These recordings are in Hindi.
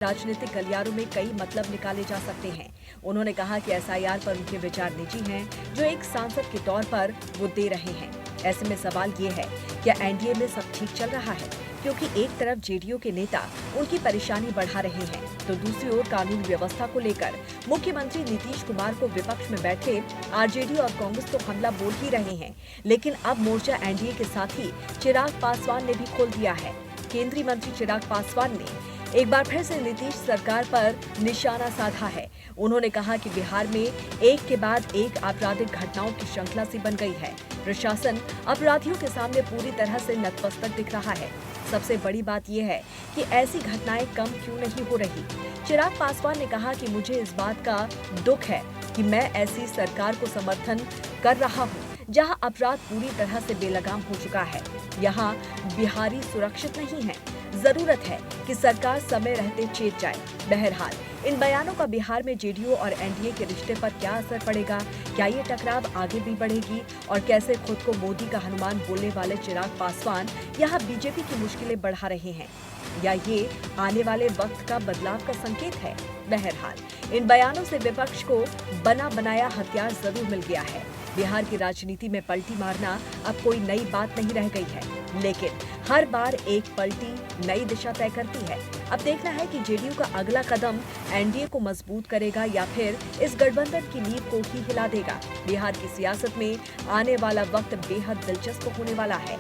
राजनीतिक गलियारों में कई मतलब निकाले जा सकते हैं। उन्होंने कहा कि एसआईआर पर उनके विचार निजी हैं, जो एक सांसद के तौर पर वो दे रहे हैं। ऐसे में सवाल ये है, क्या एनडीए में सब ठीक चल रहा है? क्योंकि एक तरफ जेडीयू के नेता उनकी परेशानी बढ़ा रहे हैं, तो दूसरी ओर कानून व्यवस्था को लेकर मुख्यमंत्री नीतीश कुमार को विपक्ष में बैठे आरजेडी और कांग्रेस तो हमला बोल ही रहे हैं। लेकिन अब मोर्चा एनडीए के साथ ही चिराग पासवान ने भी खोल दिया है। केंद्रीय मंत्री चिराग पासवान ने एक बार फिर से नीतीश सरकार पर निशाना साधा है। उन्होंने कहा कि बिहार में एक के बाद एक आपराधिक घटनाओं की श्रृंखला सी बन गई है। प्रशासन अपराधियों के सामने पूरी तरह से नतमस्तक दिख रहा है। सबसे बड़ी बात यह है कि ऐसी घटनाएं कम क्यों नहीं हो रही। चिराग पासवान ने कहा कि मुझे इस बात का दुख है कि मैं ऐसी सरकार को समर्थन कर रहा हूं जहां अपराध पूरी तरह से बेलगाम हो चुका है। यहां बिहारी सुरक्षित नहीं है। जरूरत है कि सरकार समय रहते चेत जाए। बहरहाल इन बयानों का बिहार में जेडीयू और एनडीए के रिश्ते पर क्या असर पड़ेगा? क्या ये टकराव आगे भी बढ़ेगी? और कैसे खुद को मोदी का हनुमान बोलने वाले चिराग पासवान यहाँ बीजेपी की मुश्किलें बढ़ा रहे हैं, या ये आने वाले वक्त का बदलाव का संकेत है? बहरहाल इन बयानों से विपक्ष को बना बनाया हथियार जरूर मिल गया है। बिहार की राजनीति में पलटी मारना अब कोई नई बात नहीं रह गई है, लेकिन हर बार एक पलटी नई दिशा तय करती है। अब देखना है कि जेडीयू का अगला कदम एनडीए को मजबूत करेगा या फिर इस गठबंधन की नींव को ही हिला देगा। बिहार की सियासत में आने वाला वक्त बेहद दिलचस्प होने वाला है।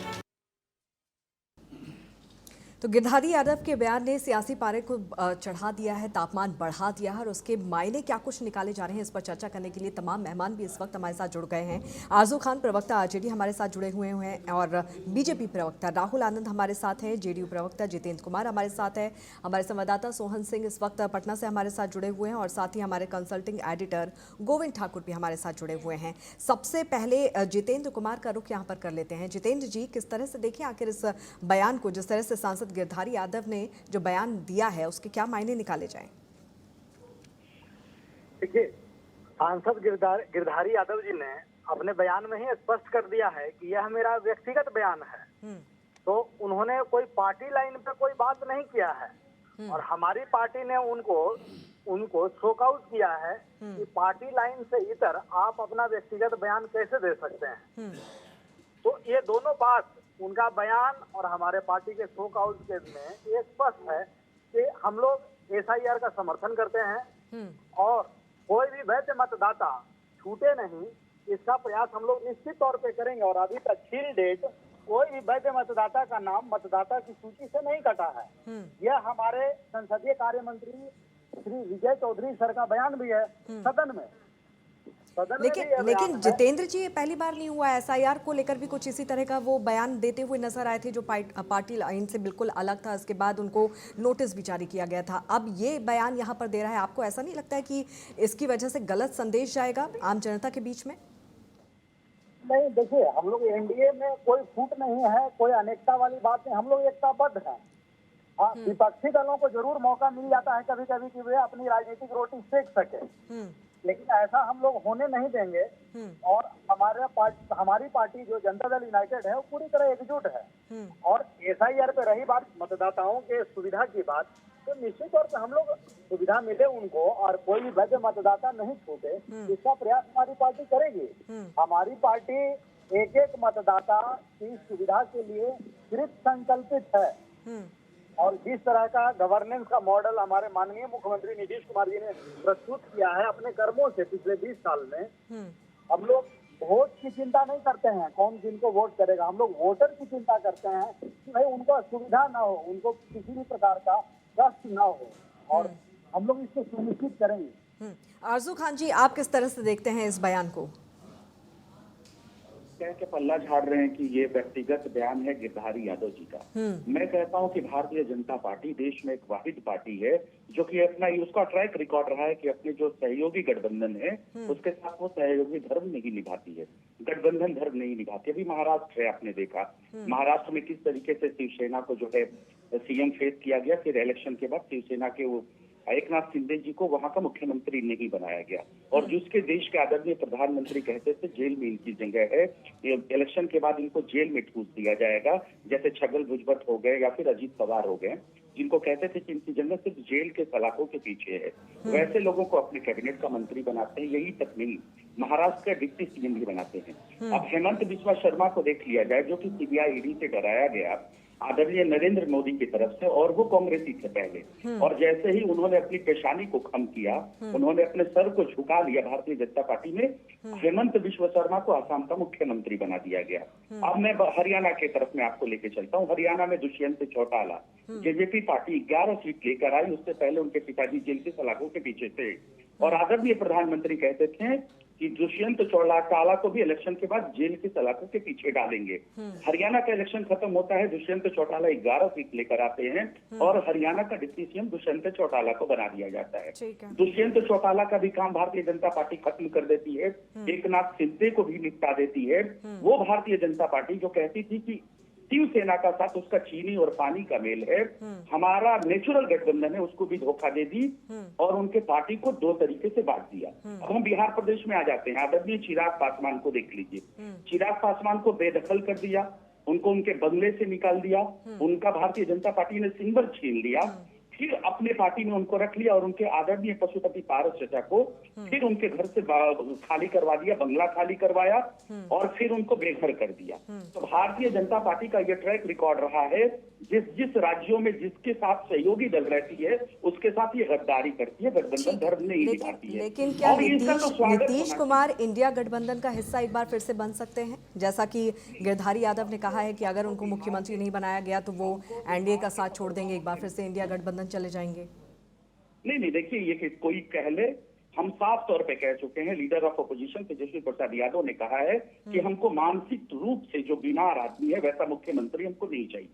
तो गिरधारी यादव के बयान ने सियासी पारे को चढ़ा दिया है, तापमान बढ़ा दिया है, और उसके मायने क्या कुछ निकाले जा रहे हैं, इस पर चर्चा करने के लिए तमाम मेहमान भी इस वक्त हमारे साथ जुड़ गए हैं। आरजू खान प्रवक्ता आरजेडी हमारे साथ जुड़े हुए हैं, और बीजेपी प्रवक्ता राहुल आनंद हमारे साथ हैं, जेडीयू प्रवक्ता जितेंद्र कुमार हमारे साथ है, हमारे संवाददाता सोहन सिंह इस वक्त पटना से हमारे साथ जुड़े हुए हैं, और साथ ही हमारे कंसल्टिंग एडिटर गोविंद ठाकुर भी हमारे साथ जुड़े हुए हैं। सबसे पहले जितेंद्र कुमार का रुख यहाँ पर कर लेते हैं। जितेंद्र जी, किस तरह से देखें आखिर इस बयान को, जिस तरह से सांसद गिरधारी यादव ने जो बयान दिया है उसके क्या मायने निकाले जाएं? देखिए, सांसद गिरधारी यादव जी ने अपने बयान में ही स्पष्ट कर दिया है कि यह मेरा व्यक्तिगत बयान है। तो उन्होंने कोई पार्टी लाइन पे कोई बात नहीं किया है, और हमारी पार्टी ने उनको शोक आउट किया है कि पार्टी लाइन से इतर आप अपना व्यक्तिगत बयान कैसे दे सकते हैं। तो ये दोनों बात, उनका बयान और हमारे पार्टी के शोक आउट के में ये स्पष्ट है कि हम लोग एसआईआर का समर्थन करते हैं, और कोई भी वैध मतदाता छूटे नहीं, इसका प्रयास हम लोग निश्चित तौर पे करेंगे। और अभी तक छिल डेट कोई भी वैध मतदाता का नाम मतदाता की सूची से नहीं कटा है। यह हमारे संसदीय कार्य मंत्री श्री विजय चौधरी सर का बयान भी है सदन में। लेकिन जितेंद्र जी, ये पहली बार नहीं हुआ। एसआईआर को लेकर भी कुछ इसी तरह का वो बयान देते हुए नजर आए थे, जो पार्टी लाइन से बिल्कुल अलग था। इसके बाद उनको नोटिस भी जारी किया गया था। अब ये बयान यहाँ पर दे रहा है, आपको ऐसा नहीं लगता है कि इसकी वजह से गलत संदेश जाएगा आम जनता के बीच में? नहीं, देखिए, हम लोग एनडीए में कोई फूट नहीं है, कोई अनेकता वाली बात नहीं, हम लोग एकताबद्ध हैं। हाँ, विपक्षी दलों को जरूर मौका मिल जाता है कभी कभी कि वे अपनी राजनीतिक रोटी सेक सके, लेकिन ऐसा हम लोग होने नहीं देंगे। और हमारी पार्टी जो जनता दल यूनाइटेड है वो पूरी तरह एकजुट है। और एसआईआर पे रही बात मतदाताओं के सुविधा की बात, तो निश्चित तौर पर हम लोग सुविधा मिले उनको, और कोई भी वैध मतदाता नहीं छूटे, इसका प्रयास हमारी पार्टी करेगी। हमारी पार्टी एक एक मतदाता की सुविधा के लिए कृत संकल्पित है। और जिस तरह का गवर्नेंस का मॉडल हमारे माननीय मुख्यमंत्री नीतीश कुमार जी ने प्रस्तुत किया है अपने कर्मों से पिछले 20 साल में, हम लोग वोट की चिंता नहीं करते हैं, कौन जिनको वोट करेगा। हम लोग वोटर की चिंता करते हैं कि भाई उनको असुविधा ना हो, उनको किसी भी प्रकार का कष्ट ना हो, और हम लोग इसको सुनिश्चित करेंगे। आरजू खान जी, आप किस तरह से देखते हैं इस बयान को? कह के पल्ला झाड़ रहे हैं कि ये व्यक्तिगत बयान है गिरधारी यादव जी का। मैं कहता हूं कि भारतीय जनता पार्टी देश में एक वाहिद पार्टी है जो कि अपना उसका ट्रैक रिकॉर्ड रहा है कि अपने जो सहयोगी गठबंधन है उसके साथ वो सहयोगी धर्म नहीं निभाती है, गठबंधन धर्म नहीं निभाती। अभी महाराष्ट्र है, आपने देखा महाराष्ट्र में किस तरीके से शिवसेना को जो है सीएम फेस किया गया। फिर इलेक्शन के बाद शिवसेना के वो एकनाथ शिंदे जी को वहां का मुख्यमंत्री नहीं बनाया गया, और जिसके देश के आदरणीय प्रधानमंत्री कहते थे जेल में इनकी जगह है, इलेक्शन के बाद इनको जेल में ठूस दिया जाएगा, जैसे छगन भुजबल हो गए या फिर अजीत पवार हो गए, जिनको कहते थे कि इनकी जगह सिर्फ जेल के सलाखों के पीछे है, वैसे लोगों को अपने कैबिनेट का मंत्री बनाते हैं। यही तक नहीं, महाराष्ट्र का डिप्टी सीएम भी बनाते हैं। अब हेमंत बिस्वा शर्मा को देख लिया जाए, जो कि सीबीआई ईडी से डराया गया आदरणीय नरेंद्र मोदी की तरफ से, और वो कांग्रेसी थे पहले, और जैसे ही उन्होंने अपनी पेशानी को खम किया, उन्होंने अपने सर को झुका लिया भारतीय जनता पार्टी में, हेमंत बिस्वा शर्मा को असम का मुख्यमंत्री बना दिया गया। अब मैं हरियाणा के तरफ में आपको लेके चलता हूँ। हरियाणा में Dushyant Chautala, JJP party 11 seat लेकर आई, उससे पहले उनके पिताजी जेल की सलाखों के पीछे थे, और आदरणीय प्रधानमंत्री कहते थे कि दुष्यंत चौटाला को भी इलेक्शन के बाद जेल की सलाखों के पीछे डालेंगे। हरियाणा का इलेक्शन खत्म होता है, दुष्यंत चौटाला 11 सीट लेकर आते हैं, और हरियाणा का डिप्टी सीएम दुष्यंत चौटाला को बना दिया जाता है। दुष्यंत चौटाला का भी काम भारतीय जनता पार्टी खत्म कर देती है, एकनाथ शिंदे को भी निपटा देती है। वो भारतीय जनता पार्टी जो कहती थी कि शिवसेना का साथ उसका चीनी और पानी का मेल है, हमारा नेचुरल गठबंधन है, उसको भी धोखा दे दी और उनके पार्टी को दो तरीके से बांट दिया। अब हम बिहार प्रदेश में आ जाते हैं। आदरणीय चिराग पासवान को देख लीजिए। चिराग पासवान को बेदखल कर दिया, उनको उनके बंगले से निकाल दिया, उनका भारतीय जनता पार्टी ने सिंबल छीन लिया, फिर अपने पार्टी में उनको रख लिया, और उनके आदरणीय पशुपति पारस चचा को फिर उनके घर से खाली करवा दिया, बंगला खाली करवाया, और फिर उनको बेघर कर दिया। तो भारतीय जनता पार्टी का यह ट्रैक रिकॉर्ड रहा है, जिस राज्यों में जिसके साथ सहयोगी दल रहती है उसके साथ ये गद्दारी करती है, गठबंधन धर्म नहीं निभाती है। लेकिन क्या नीतीश कुमार इंडिया गठबंधन का हिस्सा एक बार फिर से बन सकते हैं? जैसा कि गिरधारी यादव ने कहा है कि अगर उनको मुख्यमंत्री नहीं बनाया गया तो वो एनडीए का साथ छोड़ देंगे, एक बार फिर से इंडिया गठबंधन चले जाएंगे। नहीं, देखिए, ये कोई कह ले, हम साफ तौर पे कह चुके हैं। Leader of opposition Tejashwi Prasad Yadav ने कहा है कि हमको मानसिक रूप से जो बीमार आदमी है वैसा मुख्यमंत्री हमको नहीं चाहिए,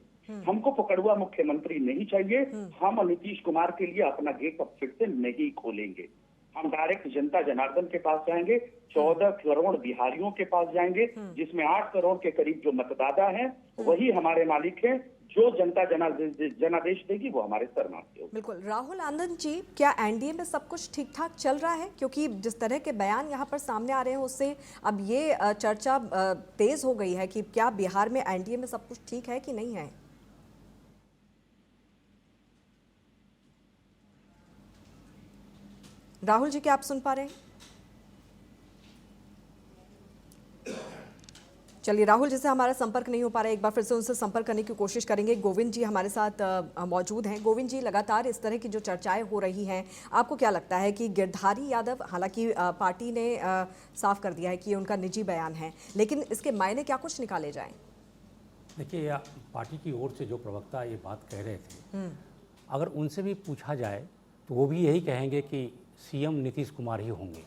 हमको पकड़ुआ मुख्यमंत्री नहीं चाहिए। हम नीतीश कुमार के लिए अपना गेट अब फिर से नहीं खोलेंगे, हम डायरेक्ट जनता जनार्दन के पास जाएंगे, 14 करोड़ बिहारियों के पास जाएंगे, जिसमें 8 करोड़ के करीब जो मतदाता हैं वही हमारे मालिक हैं। जो जनता जनादेश देगी वो हमारे सर मारते हो। बिल्कुल। राहुल आनंद जी, क्या एनडीए में सब कुछ ठीक ठाक चल रहा है? क्योंकि जिस तरह के बयान यहाँ पर सामने आ रहे हैं उससे अब ये चर्चा तेज हो गई है कि क्या बिहार में एनडीए में सब कुछ ठीक है कि नहीं है? राहुल जी, क्या आप सुन पा रहे हैं? चलिए, राहुल जी से हमारा संपर्क नहीं हो पा रहा है, एक बार फिर से उनसे संपर्क करने की कोशिश करेंगे। गोविंद जी हमारे साथ मौजूद हैं। गोविंद जी, लगातार इस तरह की जो चर्चाएं हो रही हैं, आपको क्या लगता है कि गिरधारी यादव, हालांकि पार्टी ने साफ कर दिया है कि ये उनका निजी बयान है, लेकिन इसके मायने क्या कुछ निकाले जाएं? देखिए, पार्टी की ओर से जो प्रवक्ता ये बात कह रहे थे, अगर उनसे भी पूछा जाए तो वो भी यही कहेंगे कि सीएम नीतीश कुमार ही होंगे।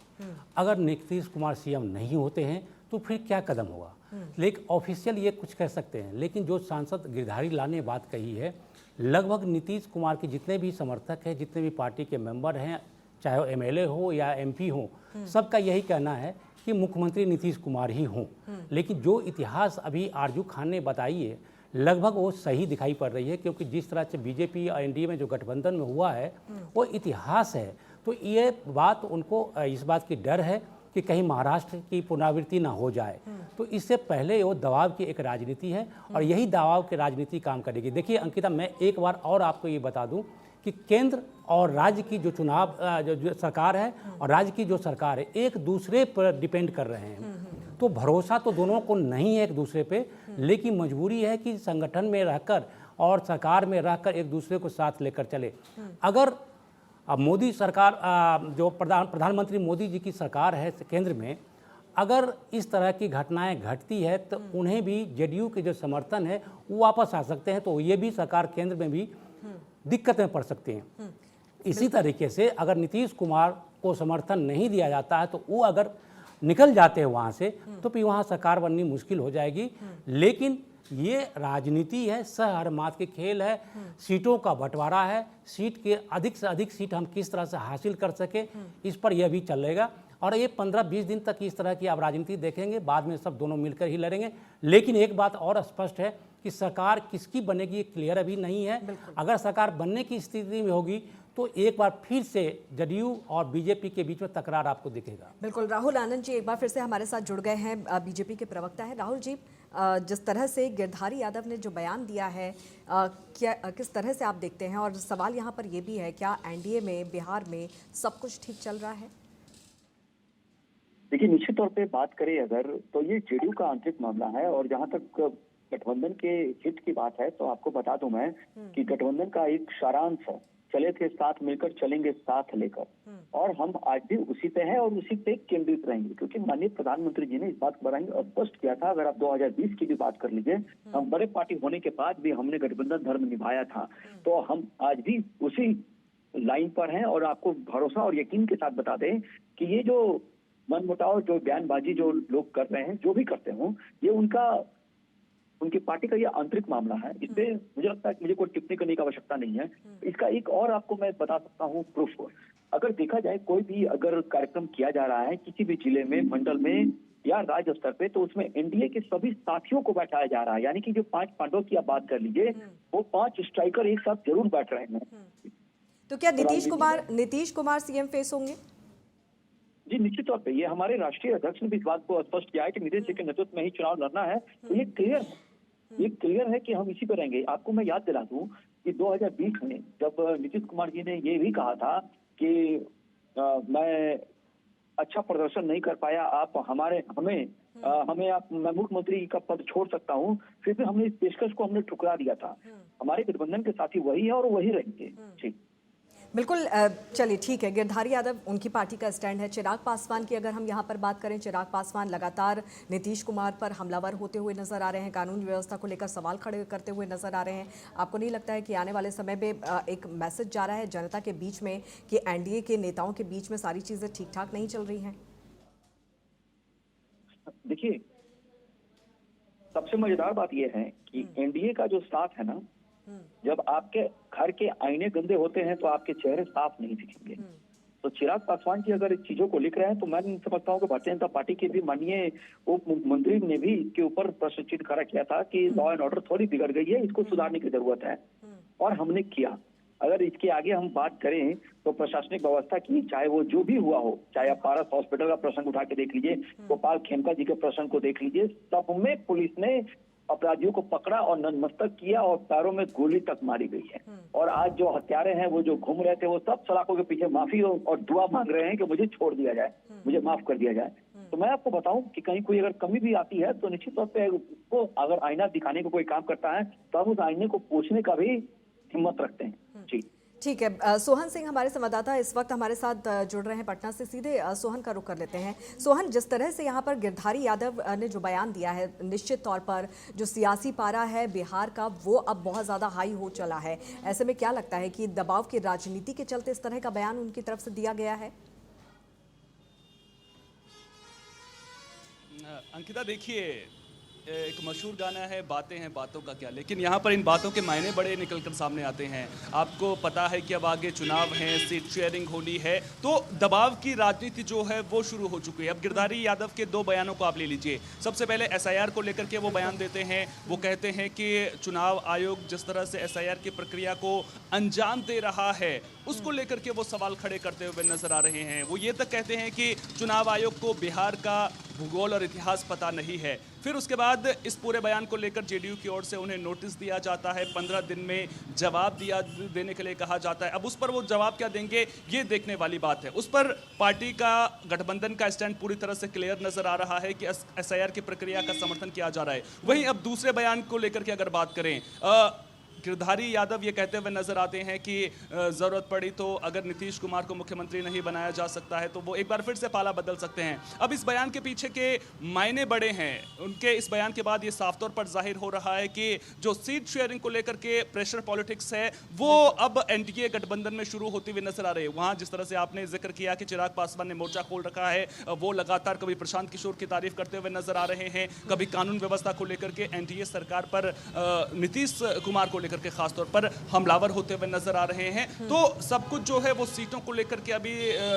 अगर नीतीश कुमार सीएम नहीं होते हैं तो फिर क्या कदम होगा? लेकिन ऑफिशियल ये कुछ कह सकते हैं, लेकिन जो सांसद गिरधारी लाल ने बात कही है, लगभग नीतीश कुमार के जितने भी समर्थक हैं, जितने भी पार्टी के मेंबर हैं, चाहे वो एमएलए हो या एमपी हो, सबका यही कहना है कि मुख्यमंत्री नीतीश कुमार ही हों। लेकिन जो इतिहास अभी आरजू खान ने बताई है, लगभग वो सही दिखाई पड़ रही है, क्योंकि जिस तरह से बीजेपी और एनडीए में जो गठबंधन में हुआ है वो इतिहास है। तो ये बात उनको इस बात की डर है कि कहीं महाराष्ट्र की पुनरावृत्ति ना हो जाए, तो इससे पहले वो दबाव की एक राजनीति है और यही दबाव की राजनीति काम करेगी। देखिए अंकिता, मैं एक बार और आपको ये बता दूं कि केंद्र और राज्य की जो चुनाव जो सरकार है और राज्य की जो सरकार है, एक दूसरे पर डिपेंड कर रहे हैं। तो भरोसा तो दोनों को नहीं है एक दूसरे पे, लेकिन मजबूरी है कि संगठन में रहकर और सरकार में रहकर एक दूसरे को साथ लेकर चले। अगर अब मोदी सरकार, जो प्रधानमंत्री मोदी जी की सरकार है केंद्र में, अगर इस तरह की घटनाएं घटती है तो उन्हें भी जेडीयू के जो समर्थन है वो वापस आ सकते हैं, तो ये भी सरकार केंद्र में भी दिक्कत में पड़ सकते हैं। इसी तरीके से अगर नीतीश कुमार को समर्थन नहीं दिया जाता है तो वो अगर निकल जाते हैं वहाँ से तो फिर वहाँ सरकार बननी मुश्किल हो जाएगी। लेकिन ये राजनीति है, सहरमात के खेल है, सीटों का बंटवारा है, सीट के अधिक से अधिक सीट हम किस तरह से हासिल कर सके, इस पर यह भी चलेगा। और ये 15-20 दिन तक इस तरह की आप राजनीति देखेंगे, बाद में सब दोनों मिलकर ही लड़ेंगे। लेकिन एक बात और स्पष्ट है कि सरकार किसकी बनेगी ये क्लियर अभी नहीं है। अगर सरकार बनने की स्थिति में होगी तो एक बार फिर से जदयू और बीजेपी के बीच में तकरार आपको दिखेगा। बिल्कुल। राहुल आनंद जी एक बार फिर से हमारे साथ जुड़ गए हैं, बीजेपी के प्रवक्ता हैं। राहुल जी, जिस तरह से गिरधारी यादव ने जो बयान दिया है, किस तरह से आप देखते हैं? और सवाल यहाँ पर ये भी है, क्या एनडीए में बिहार में सब कुछ ठीक चल रहा है? देखिए, निश्चित तौर पे बात करें अगर, तो ये जेडीयू का आंतरिक मामला है। और जहां तक गठबंधन के हित की बात है, तो आपको बता दूं मैं कि गठबंधन का एक सारांश है, चले थे साथ मिलकर, चलेंगे साथ लेकर। और हम आज भी उसी पे हैं और उसी पे केंद्रित रहेंगे, क्योंकि माननीय प्रधानमंत्री जी ने इस बात को बड़ा स्पष्ट किया था। अगर आप 2020 की भी बात कर लीजिए, हम बड़े पार्टी होने के बाद भी हमने गठबंधन धर्म निभाया था, तो हम आज भी उसी लाइन पर हैं। और आपको भरोसा और यकीन के साथ बता दें कि ये जो मनमुटाव, जो बयानबाजी जो लोग कर रहे हैं, जो भी करते हों, ये उनकी पार्टी का ये आंतरिक मामला है। इससे मुझे लगता है कि मुझे कोई टिप्पणी करने की आवश्यकता नहीं है। इसका एक और आपको मैं बता सकता हूँ प्रूफ। अगर देखा जाए, कोई भी अगर कार्यक्रम किया जा रहा है किसी भी जिले में, मंडल में या राज्य स्तर पे, तो उसमें एनडीए के सभी साथियों को बैठाया जा रहा है। यानी कि जो 5 पांडवों की आप बात कर लीजिए, वो 5 स्ट्राइकर एक साथ जरूर बैठ रहे हैं। तो क्या नीतीश कुमार सीएम फेस होंगे? जी, निश्चित तौर पे ये हमारे राष्ट्रीय अध्यक्ष ने भी इस बात को स्पष्ट किया है कि नीतीश जी के नेतृत्व में ही चुनाव लड़ना है। तो ये क्लियर है कि हम इसी पर रहेंगे। आपको मैं याद दिला दूं कि 2020 में जब नीतीश कुमार जी ने ये भी कहा था कि मैं अच्छा प्रदर्शन नहीं कर पाया, आप मैं मुख्यमंत्री का पद छोड़ सकता हूं, फिर भी हमने इस पेशकश को ठुकरा दिया था। हमारे गठबंधन के साथी वही है और वही रहेंगे। जी बिल्कुल। चलिए ठीक है, गिरधारी यादव उनकी पार्टी का स्टैंड है। चिराग पासवान की अगर हम यहाँ पर बात करें, चिराग पासवान लगातार नीतीश कुमार पर हमलावर होते हुए नजर आ रहे हैं, कानून व्यवस्था को लेकर सवाल खड़े करते हुए नजर आ रहे हैं। आपको नहीं लगता है कि आने वाले समय में एक मैसेज जा रहा है जनता के बीच में कि एनडीए के नेताओं के बीच में सारी चीजें ठीक ठाक नहीं चल रही हैं? देखिए, सबसे मजेदार बात यह है कि एनडीए का जो साथ है ना, जब आपके घर के आईने गंदे होते हैं तो आपके चेहरे साफ नहीं दिखेंगे। तो चिराग पासवान जी अगर इस चीजों को लिख रहे हैं, तो मैं समझता हूँ कि भारतीय जनता पार्टी के भी माननीय उप मुख्यमंत्री ने भी इसके ऊपर प्रश्न चिन्ह खड़ा किया था कि लॉ एंड ऑर्डर थोड़ी बिगड़ गई है, इसको सुधारने की जरूरत है। और हमने किया। अगर इसके आगे हम बात करें तो प्रशासनिक व्यवस्था की, चाहे वो जो भी हुआ हो, चाहे आप पारस हॉस्पिटल का प्रसंग उठा के देख लीजिए, गोपाल खेमका जी के प्रसंग को देख लीजिए, सब में पुलिस ने अपराधियों को पकड़ा और नतमस्तक किया और पैरों में गोली तक मारी गई है। और आज जो हत्यारे हैं, वो जो घूम रहे थे, वो सब सलाखों के पीछे माफी और दुआ मांग रहे हैं कि मुझे छोड़ दिया जाए, मुझे माफ कर दिया जाए। तो मैं आपको बताऊं कि कहीं कोई अगर कमी भी आती है, तो निश्चित तौर पे उसको अगर आईना दिखाने को कोई काम करता है, तो हम उस आईने को पूछने का भी हिम्मत रखते हैं। जी ठीक है। सोहन सिंह हमारे संवाददाता इस वक्त हमारे साथ जुड़ रहे हैं पटना से। सीधे सोहन का रुख कर लेते हैं। सोहन, जिस तरह से यहाँ पर गिरधारी यादव ने जो बयान दिया है, निश्चित तौर पर जो सियासी पारा है बिहार का, वो अब बहुत ज़्यादा हाई हो चला है। ऐसे में क्या लगता है कि दबाव की राजनीति के चलते इस तरह का बयान उनकी तरफ से दिया गया है? अंकिता, देखिए, एक मशहूर गाना है, बातें हैं बातों का क्या, लेकिन यहाँ पर इन बातों के मायने बड़े निकलकर सामने आते हैं। आपको पता है कि अब आगे चुनाव है, सीट शेयरिंग होनी है, तो दबाव की राजनीति जो है वो शुरू हो चुकी है। अब गिरधारी यादव के 2 बयानों को आप ले लीजिए। सबसे पहले एसआईआर को लेकर के वो बयान देते हैं। वो कहते हैं कि चुनाव आयोग जिस तरह से एसआईआर की प्रक्रिया को अंजाम दे रहा है, उसको लेकर के वो सवाल खड़े करते हुए नजर आ रहे हैं। वो ये तक कहते हैं कि चुनाव आयोग को बिहार का भूगोल और इतिहास पता नहीं है। फिर उसके बाद इस पूरे बयान को लेकर जेडीयू की ओर से उन्हें नोटिस दिया जाता है, 15 दिन में जवाब देने के लिए कहा जाता है। अब उस पर वो जवाब क्या देंगे, ये देखने वाली बात है। उस पर पार्टी का, गठबंधन का स्टैंड पूरी तरह से क्लियर नजर आ रहा है कि एसआईआर की प्रक्रिया का समर्थन किया जा रहा है। वहीं अब दूसरे बयान को लेकर के अगर बात करें, गिरधारी यादव ये कहते हुए नजर आते हैं कि ज़रूरत पड़ी तो अगर नीतीश कुमार को मुख्यमंत्री नहीं बनाया जा सकता है तो वो एक बार फिर से पाला बदल सकते हैं। अब इस बयान के पीछे के मायने बड़े हैं। उनके इस बयान के बाद ये साफ तौर पर जाहिर हो रहा है कि जो सीट शेयरिंग को लेकर के प्रेशर पॉलिटिक्स है, वो अब एनडीए गठबंधन में शुरू होती हुई नजर आ रही है। वहाँ जिस तरह से आपने जिक्र किया कि चिराग पासवान ने मोर्चा खोल रखा है, वो लगातार कभी प्रशांत किशोर की तारीफ करते हुए नजर आ रहे हैं, कभी कानून व्यवस्था को लेकर के एनडीए सरकार पर नीतीश कुमार को लेकर के खासतौर पर हमलावर होते हुए नजर आ रहे हैं। तो सब कुछ जो है वो सीटों को लेकर के अभी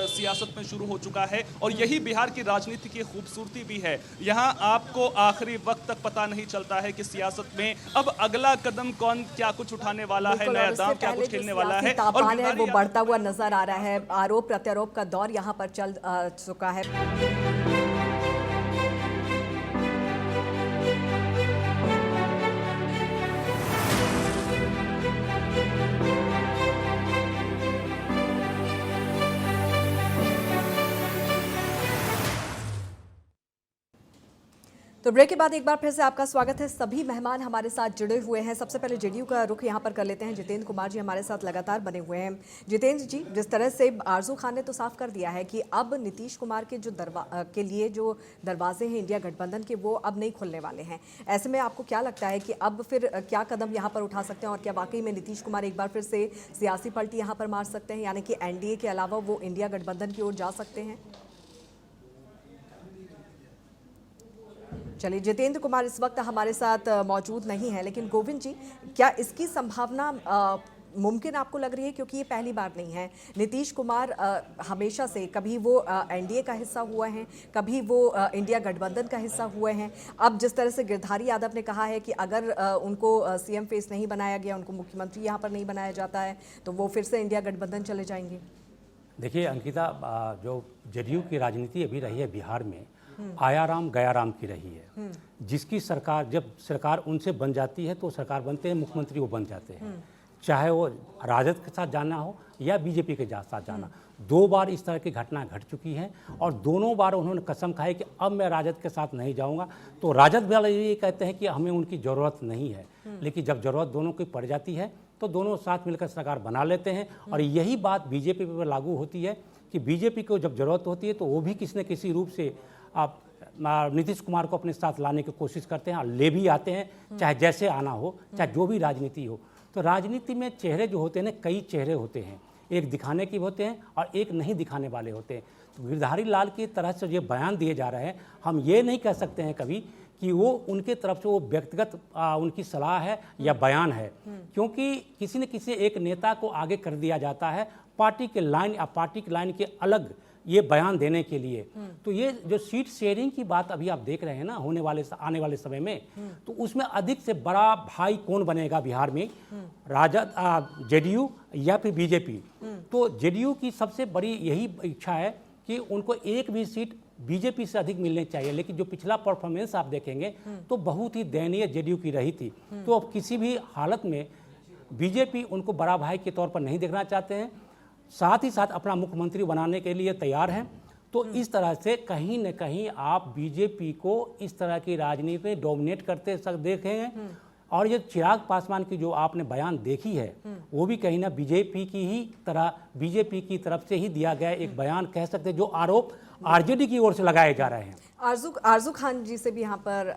सियासत में शुरू हो चुका है और यही बिहार की राजनीति की खूबसूरती भी है। यहाँ आपको आखिरी वक्त तक पता नहीं चलता है कि सियासत में अब अगला कदम कौन क्या कुछ उठाने वाला है, नया दांव क्या कुछ खेलने वाला है, और वो बढ़ता हुआ नजर आ रहा है। आरोप प्रत्यारोप का दौर यहाँ पर चल चुका है। तो ब्रेक के बाद एक बार फिर से आपका स्वागत है। सभी मेहमान हमारे साथ जुड़े हुए हैं। सबसे पहले जेडीयू का रुख यहाँ पर कर लेते हैं। जितेंद्र कुमार जी हमारे साथ लगातार बने हुए हैं। जितेंद्र जी, जिस तरह से आरजू खान ने तो साफ कर दिया है कि अब नीतीश कुमार के के लिए जो दरवाजे हैं इंडिया गठबंधन के, वो अब नहीं खुलने वाले हैं। ऐसे में आपको क्या लगता है कि अब फिर क्या कदम यहाँ पर उठा सकते हैं, और क्या वाकई में नीतीश कुमार एक बार फिर से सियासी पलटी यहाँ पर मार सकते हैं, यानी कि एनडीए के अलावा वो इंडिया गठबंधन की ओर जा सकते हैं? चलिए, जितेंद्र कुमार इस वक्त हमारे साथ मौजूद नहीं है, लेकिन गोविंद जी, क्या इसकी संभावना मुमकिन आपको लग रही है? क्योंकि ये पहली बार नहीं है। नीतीश कुमार हमेशा से कभी वो एनडीए का हिस्सा हुए हैं, कभी वो इंडिया गठबंधन का हिस्सा हुए हैं। अब जिस तरह से गिरधारी यादव ने कहा है कि अगर उनको सीएम फेस नहीं बनाया गया, उनको मुख्यमंत्री यहाँ पर नहीं बनाया जाता है, तो वो फिर से इंडिया गठबंधन चले जाएंगे। देखिए अंकिता, जो जेडीयू की राजनीति अभी रही है बिहार में, आया राम गया राम की रही है। जिसकी सरकार, जब सरकार उनसे बन जाती है तो सरकार बनते हैं, मुख्यमंत्री वो बन जाते हैं, चाहे वो राजद के साथ जाना हो या बीजेपी के साथ जाना। 2 बार इस तरह की घटना घट चुकी है और दोनों बार उन्होंने कसम खाई कि अब मैं राजद के साथ नहीं जाऊंगा। तो राजद वाले ये कहते हैं कि हमें उनकी ज़रूरत नहीं है, लेकिन जब ज़रूरत दोनों की पड़ जाती है तो दोनों साथ मिलकर सरकार बना लेते हैं। और यही बात बीजेपी पर लागू होती है कि बीजेपी को जब ज़रूरत होती है तो वो भी किसी न किसी रूप से आप नीतीश कुमार को अपने साथ लाने की कोशिश करते हैं और ले भी आते हैं, चाहे जैसे आना हो, चाहे जो भी राजनीति हो। तो राजनीति में चेहरे जो होते हैं ना, कई चेहरे होते हैं, एक दिखाने के होते हैं और एक नहीं दिखाने वाले होते हैं। तो गिरधारी लाल की तरह से ये बयान दिए जा रहे हैं, हम ये नहीं कह सकते हैं कभी कि वो उनके तरफ से वो व्यक्तिगत उनकी सलाह है या बयान है, क्योंकि किसी न किसी एक नेता को आगे कर दिया जाता है पार्टी के लाइन या पार्टी की लाइन के अलग ये बयान देने के लिए। तो ये जो सीट शेयरिंग की बात अभी आप देख रहे हैं ना, आने वाले समय में, तो उसमें अधिक से बड़ा भाई कौन बनेगा बिहार में, राजद, जेडीयू या फिर बीजेपी? तो जेडीयू की सबसे बड़ी यही इच्छा है कि उनको एक भी सीट बीजेपी से अधिक मिलनी चाहिए। लेकिन जो पिछला परफॉर्मेंस आप देखेंगे तो बहुत ही दयनीय जेडीयू की रही थी। तो अब किसी भी हालत में बीजेपी उनको बड़ा भाई के तौर पर नहीं देखना चाहते हैं, साथ ही साथ अपना मुख्यमंत्री बनाने के लिए तैयार हैं। तो इस तरह से कहीं न कहीं आप बीजेपी को इस तरह की राजनीति में डोमिनेट करते देखेंगे। और ये चिराग पासवान की जो आपने बयान देखी है, वो भी कहीं ना बीजेपी की तरफ से ही दिया गया एक बयान कह सकते हैं, जो आरोप आरजेडी की ओर से लगाए जा रहे हैं। आरजू खान जी से भी यहाँ पर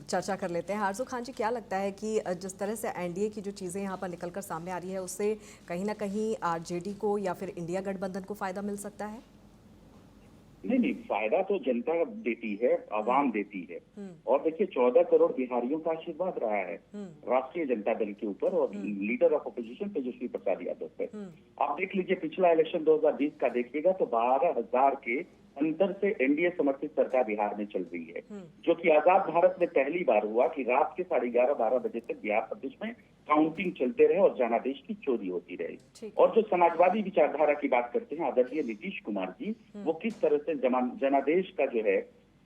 चर्चा कर लेते हैं। आरजू खान जी, क्या लगता है कि जिस तरह से एनडीए की जो चीज़ें यहाँ पर निकलकर सामने आ रही है, उससे कहीं ना कहीं आरजेडी को या फिर इंडिया गठबंधन को फायदा मिल सकता है? नहीं, फायदा तो जनता देती है, आवाम देती है। और देखिए 14 करोड़ बिहारियों का आशीर्वाद रहा है राष्ट्रीय जनता दल के ऊपर और leader of opposition Tejashwi Prasad Yadav पे। आप देख लीजिए पिछला इलेक्शन 2020 का देखिएगा तो 12,000 के अंतर से एनडीए समर्थित सरकार बिहार में चल रही है, जो कि आजाद भारत में पहली बार हुआ कि रात के 11:30-12 बजे तक बिहार प्रदेश में काउंटिंग चलते रहे और जनादेश की चोरी होती रही। और जो समाजवादी विचारधारा की बात करते हैं आदरणीय नीतीश कुमार जी, वो किस तरह से जनादेश का जो है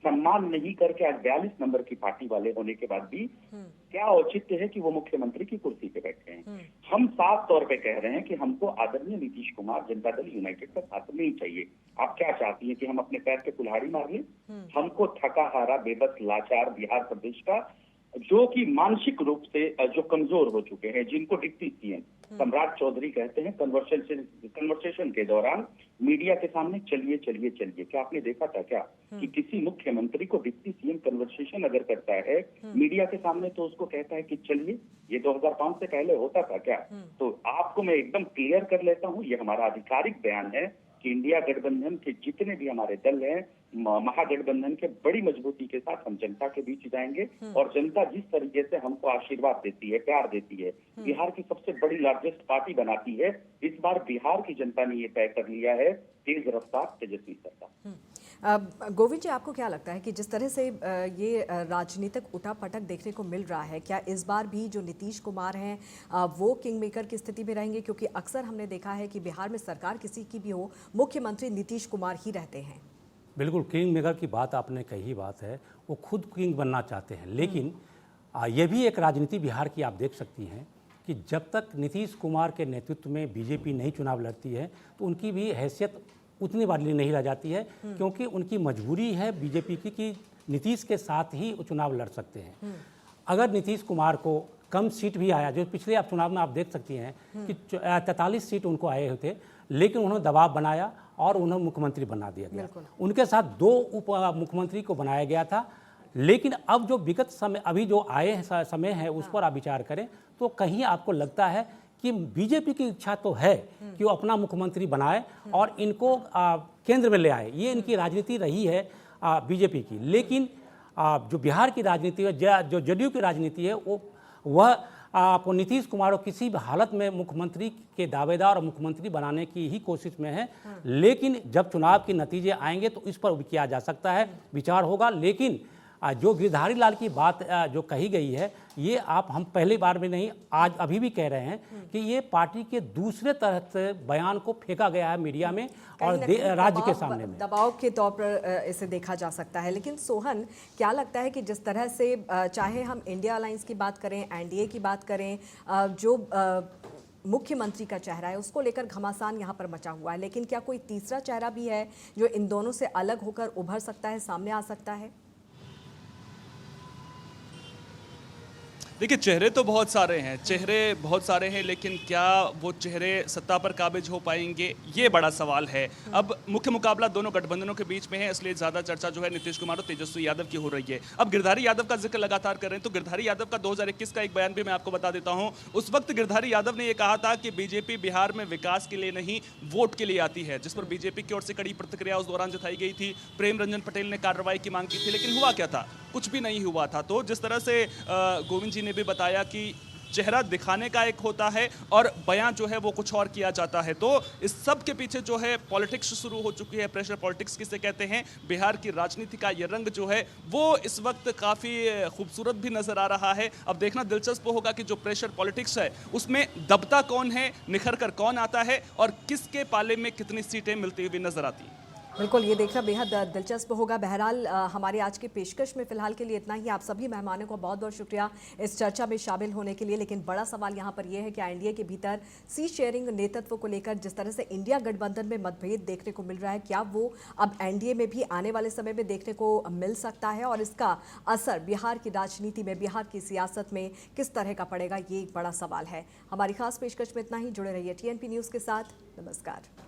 सम्मान नहीं करके आज 42 नंबर की पार्टी वाले होने के बाद भी क्या औचित्य है कि वो मुख्यमंत्री की कुर्सी पे बैठे हैं। हम साफ तौर पे कह रहे हैं कि हमको आदरणीय नीतीश कुमार जनता दल यूनाइटेड का साथ नहीं चाहिए। आप क्या चाहती हैं कि हम अपने पैर पे कुल्हाड़ी मार लें? हमको थका हारा, बेबस, लाचार बिहार प्रदेश का, जो कि मानसिक रूप से जो कमजोर हो चुके हैं, जिनको डिप्टी सीएम सम्राट चौधरी कहते हैं कन्वर्सेशन के दौरान मीडिया के सामने चलिए चलिए चलिए। क्या आपने देखा था क्या कि किसी मुख्यमंत्री को डिप्टी सीएम कन्वर्सेशन अगर करता है मीडिया के सामने तो उसको कहता है कि चलिए? ये 2005 से पहले होता था क्या? तो आपको मैं एकदम क्लियर कर लेता हूँ, ये हमारा आधिकारिक बयान है कि इंडिया गठबंधन के जितने भी हमारे दल हैं, महागठबंधन के बड़ी मजबूती के साथ हम जनता के बीच जाएंगे। और जनता जिस तरीके से हमको आशीर्वाद देती है, प्यार देती है, बिहार की सबसे बड़ी लार्जेस्ट पार्टी बनाती है, इस बार बिहार की जनता ने ये तय कर लिया है, तेज रफ्तार तेजस्वी सरकार। गोविंद जी, आपको क्या लगता है कि जिस तरह से ये राजनीतिक उठापटक देखने को मिल रहा है, क्या इस बार भी जो नीतीश कुमार हैं वो किंग मेकर की स्थिति में रहेंगे? क्योंकि अक्सर हमने देखा है कि बिहार में सरकार किसी की भी हो, मुख्यमंत्री नीतीश कुमार ही रहते हैं। बिल्कुल, किंग मेकर की बात आपने कही बात है, वो खुद किंग बनना चाहते हैं। लेकिन ये भी एक राजनीति बिहार की आप देख सकती हैं कि जब तक नीतीश कुमार के नेतृत्व में बीजेपी नहीं चुनाव लड़ती है तो उनकी भी हैसियत उतनी वाली नहीं रह जाती है, क्योंकि उनकी मजबूरी है बीजेपी की कि नीतीश के साथ ही चुनाव लड़ सकते हैं। अगर नीतीश कुमार को कम सीट भी आया, जो पिछले आप चुनाव में आप देख सकती हैं कि 43 सीट उनको आए थे, लेकिन उन्होंने दबाव बनाया और उन्हें मुख्यमंत्री बना दिया गया। उनके साथ 2 उप मुख्यमंत्री को बनाया गया था। लेकिन अब जो विगत समय अभी जो आए समय है उस पर आप विचार करें तो कहीं आपको लगता है कि बीजेपी की इच्छा तो है कि वो अपना मुख्यमंत्री बनाए और इनको केंद्र में ले आए। ये इनकी राजनीति रही है बीजेपी की। लेकिन जो बिहार की राजनीति है, जो जदयू की राजनीति है, वह आपको नीतीश कुमार को किसी भी हालत में मुख्यमंत्री के दावेदार और मुख्यमंत्री बनाने की ही कोशिश में है। लेकिन जब चुनाव के नतीजे आएंगे तो इस पर किया जा सकता है, विचार होगा। लेकिन जो गिरधारी लाल की बात जो कही गई है, ये हम पहली बार में नहीं, आज अभी भी कह रहे हैं कि ये पार्टी के दूसरे तरह से बयान को फेंका गया है मीडिया में और राज्य के सामने में दबाव के तौर पर इसे देखा जा सकता है। लेकिन सोहन, क्या लगता है कि जिस तरह से चाहे हम इंडिया अलायंस की बात करें, एनडीए की बात करें, जो मुख्यमंत्री का चेहरा है उसको लेकर घमासान यहाँ पर मचा हुआ है, लेकिन क्या कोई तीसरा चेहरा भी है जो इन दोनों से अलग होकर उभर सकता है, सामने आ सकता है? देखिए, चेहरे तो बहुत सारे हैं, लेकिन क्या वो चेहरे सत्ता पर काबिज हो पाएंगे, ये बड़ा सवाल है। अब मुख्य मुकाबला दोनों गठबंधनों के बीच में है, इसलिए ज़्यादा चर्चा जो है नीतीश कुमार और तेजस्वी यादव की हो रही है। अब गिरधारी यादव का जिक्र लगातार कर रहे हैं, तो गिरधारी यादव का 2021 का एक बयान भी मैं आपको बता देता हूँ। उस वक्त गिरधारी यादव ने यह कहा था कि बीजेपी बिहार में विकास के लिए नहीं, वोट के लिए आती है, जिस पर बीजेपी की ओर से कड़ी प्रतिक्रिया उस दौरान जताई गई थी। प्रेम रंजन पटेल ने कार्रवाई की मांग की थी, लेकिन हुआ क्या था? कुछ भी नहीं हुआ था। तो जिस तरह से गोविंद जी ने भी बताया कि चेहरा दिखाने का एक होता है और बयान जो है वो कुछ और किया जाता है। तो इस सब के पीछे जो है पॉलिटिक्स शुरू हो चुकी है, प्रेशर पॉलिटिक्स किसे कहते हैं। बिहार की राजनीति का ये रंग जो है वो इस वक्त काफ़ी खूबसूरत भी नजर आ रहा है। अब देखना दिलचस्प होगा कि जो प्रेशर पॉलिटिक्स है उसमें दबता कौन है, निखर कर कौन आता है और किसके पाले में कितनी सीटें मिलती हुई नजर आती हैं। बिल्कुल, ये देखना बेहद दिलचस्प होगा। बहरहाल हमारी आज की पेशकश में फिलहाल के लिए इतना ही। आप सभी मेहमानों को बहुत बहुत शुक्रिया इस चर्चा में शामिल होने के लिए। लेकिन बड़ा सवाल यहाँ पर यह है कि एनडीए के भीतर सीट शेयरिंग नेतृत्व को लेकर जिस तरह से इंडिया गठबंधन में मतभेद देखने को मिल रहा है, क्या वो अब एनडीए में भी आने वाले समय में देखने को मिल सकता है और इसका असर बिहार की राजनीति में, बिहार की सियासत में किस तरह का पड़ेगा, ये एक बड़ा सवाल है। हमारी खास पेशकश में इतना ही। जुड़े रहिए टीएनपी न्यूज़ के साथ। नमस्कार।